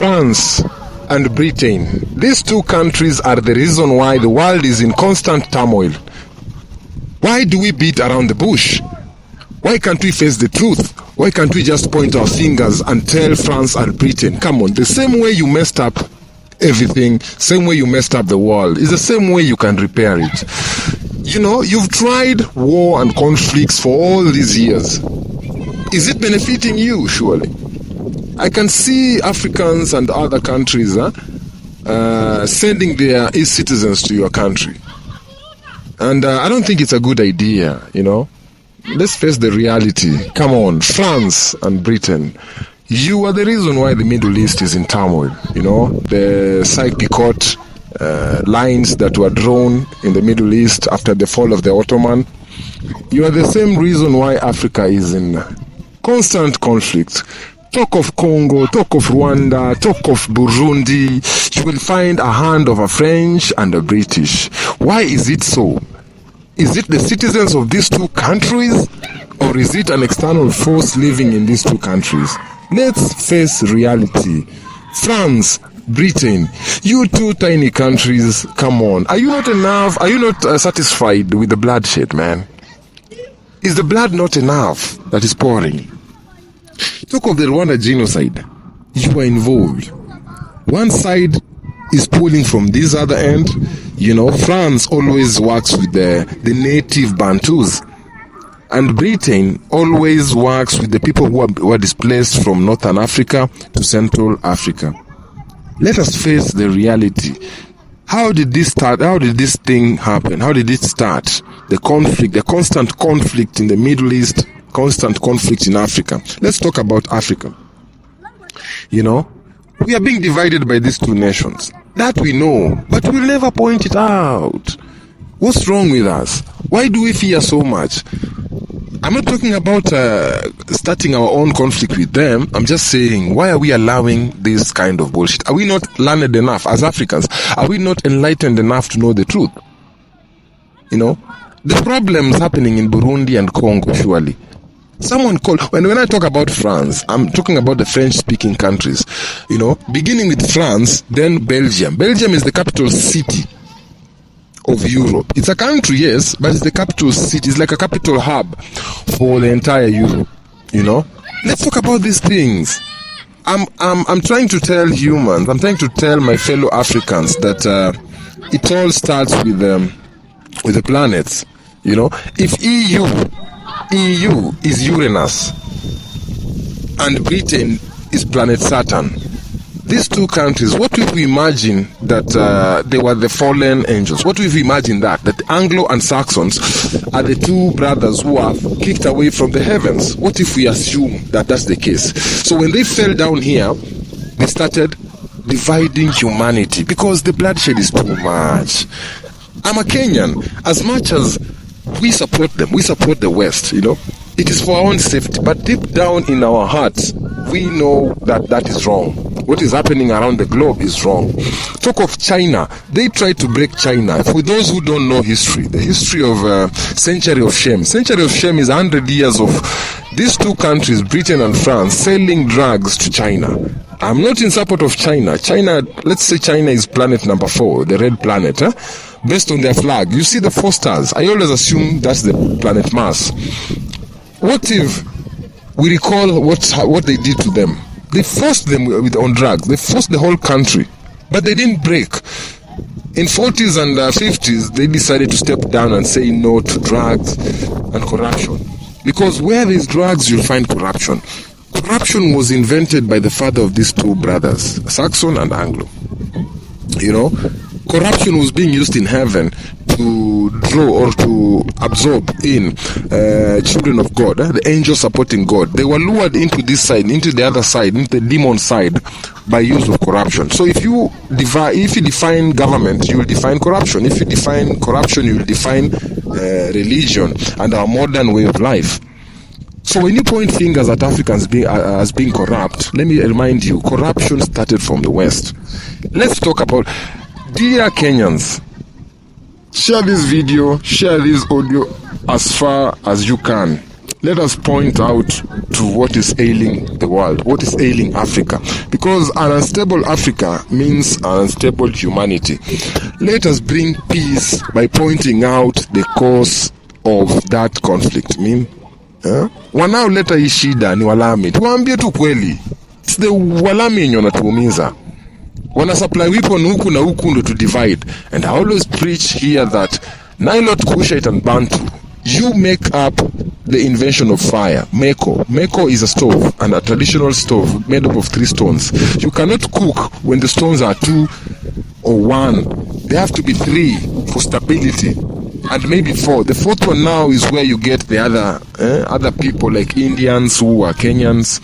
France and Britain. These two countries are the reason why the world is in constant turmoil. Why do we beat around the bush? Why can't we face the truth? Why can't we just point our fingers and tell France and Britain, come on, the same way you messed up everything, same way you messed up the world, is the same way you can repair it. You know, you've tried war and conflicts for all these years. Is it benefiting you? Surely. I can see Africans and other countries sending their citizens to your country. And I don't think it's a good idea, you know. Let's face the reality. Come on, France and Britain. You are the reason why the Middle East is in turmoil, you know. The Sykes-Picot lines that were drawn in the Middle East after the fall of the Ottoman. You are the same reason why Africa is in constant conflict. Talk of Congo, talk of Rwanda, talk of Burundi. You will find a hand of a French and a British. Why is it so? Is it the citizens of these two countries? Or is it an external force living in these two countries? Let's face reality. France, Britain, you two tiny countries, come on. Are you not enough? Are you not satisfied with the bloodshed, man? Is the blood not enough that is pouring? Talk of the Rwanda genocide. You are involved. One side is pulling from this other end. You know, France always works with the native Bantus. And Britain always works with the people who are displaced from Northern Africa to Central Africa. Let us face the reality. How did this start? How did this thing happen? How did it start? The conflict, the constant conflict in the Middle East, constant conflict in Africa. Let's talk about Africa. You know, we are being divided by these two nations. That we know, but we'll never point it out. What's wrong with us? Why do we fear so much? I'm not talking about starting our own conflict with them. I'm just saying, why are we allowing this kind of bullshit? Are we not learned enough as Africans? Are we not enlightened enough to know the truth? You know, the problems happening in Burundi and Congo, surely. Someone called, when I talk about France, I'm talking about the French-speaking countries. You know, beginning with France, then Belgium. Belgium is the capital city of Europe. It's a country, yes, but it's the capital city. It's like a capital hub for the entire Europe. You know, let's talk about these things. I'm trying to tell humans. I'm trying to tell my fellow Africans that it all starts with the planets. You know, if EU is Uranus and Britain is planet Saturn, these two countries, what if we imagine that they were the fallen angels? What if we imagine that the Anglo and Saxons are the two brothers who are kicked away from the heavens? What if we assume that that's the case? So when they fell down here, they started dividing humanity because the bloodshed is too much. I'm a Kenyan. As much as we support them, we support the West, you know, it is for our own safety. But deep down in our hearts, we know that that is wrong. What is happening around the globe is wrong. Talk of China. They tried to break China. For those who don't know history, the history of Century of Shame. Century of Shame is 100 years of these two countries, Britain and France, selling drugs to China. I'm not in support of China. China, let's say China is planet number 4, the red planet, based on their flag. You see the 4 stars. I always assume that's the planet Mars. What if we recall what they did to them? They forced them on drugs. They forced the whole country. But they didn't break. In 40s and 50s, they decided to step down and say no to drugs and corruption. Because where there's drugs, you'll find corruption. Corruption was invented by the father of these two brothers, Saxon and Anglo. You know, corruption was being used in heaven to draw or to absorb in children of God, the angels supporting God. They were lured into this side, into the other side, into the demon side by use of corruption. So if you define government, you will define corruption. If you define corruption, you will define religion and our modern way of life. So when you point fingers at Africans as being corrupt, let me remind you, corruption started from the West. Let's talk about, dear Kenyans, share this video, share this audio as far as you can. let us point out to what is ailing the world, what is ailing Africa. Because an unstable Africa means an unstable humanity. Let us bring peace by pointing out the cause of that conflict. Wanaoleta hii shida ni Walami. Tuwaambie tu kweli. It's the Walami yenye wanatuumiza. Wana supply weapon huku na huku ndo to divide. And I always preach here that Nilot, Kushite and Bantu, you make up the invention of fire. Meko is a stove, and a traditional stove made up of 3 stones. You cannot cook when the stones are 2 or 1. They have to be 3 for stability, and maybe 4. The 4th one now is where you get the other people like Indians who are Kenyans,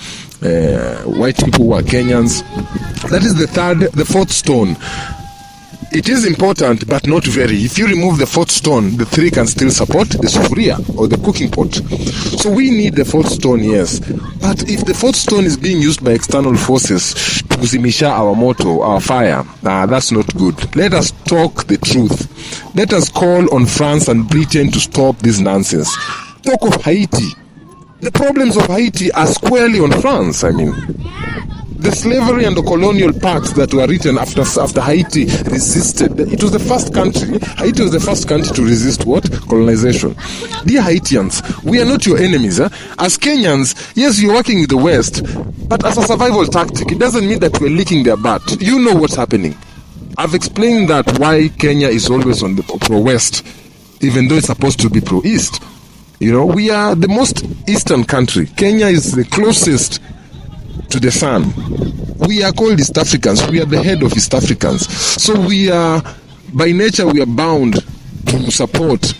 white people who are Kenyans. That is the 4th stone. It is important, but not very. If you remove the 4th stone, the 3 can still support the sufuria or the cooking pot. So we need the 4th stone, yes. But if the 4th stone is being used by external forces to kuzimisha our moto, our fire, that's not good. Let us talk the truth. Let us call on France and Britain to stop this nonsense. Talk of Haiti. The problems of Haiti are squarely on France, The slavery and the colonial pacts that were written after Haiti resisted. It was the first country, Haiti was the first country to resist what? Colonization. Dear Haitians, we are not your enemies. As Kenyans, yes, you're working with the West, but as a survival tactic, it doesn't mean that we're licking their butt. You know what's happening. I've explained that why Kenya is always on the pro-West, even though it's supposed to be pro-East. We are the most eastern country. Kenya is the closest to the sun. We are called East Africans. We are the head of East Africans. So we are, by nature, we are bound to support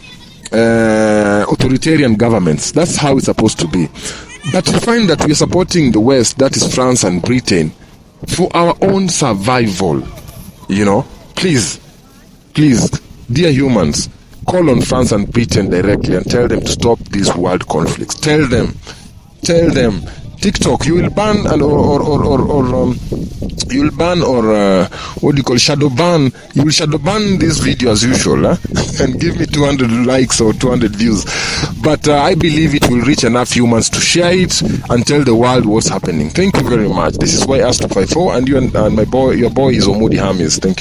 authoritarian governments. That's how it's supposed to be. But to find that we are supporting the West, that is France and Britain, for our own survival. Please, dear humans, call on France and Britain directly and tell them to stop these world conflicts. Tell them. TikTok, you will ban shadow ban. You will shadow ban this video as usual, and give me 200 likes or 200 views. But I believe it will reach enough humans to share it and tell the world what's happening. Thank you very much. This is why Ask 254, and your boy is Omudi Hamis. Thank you.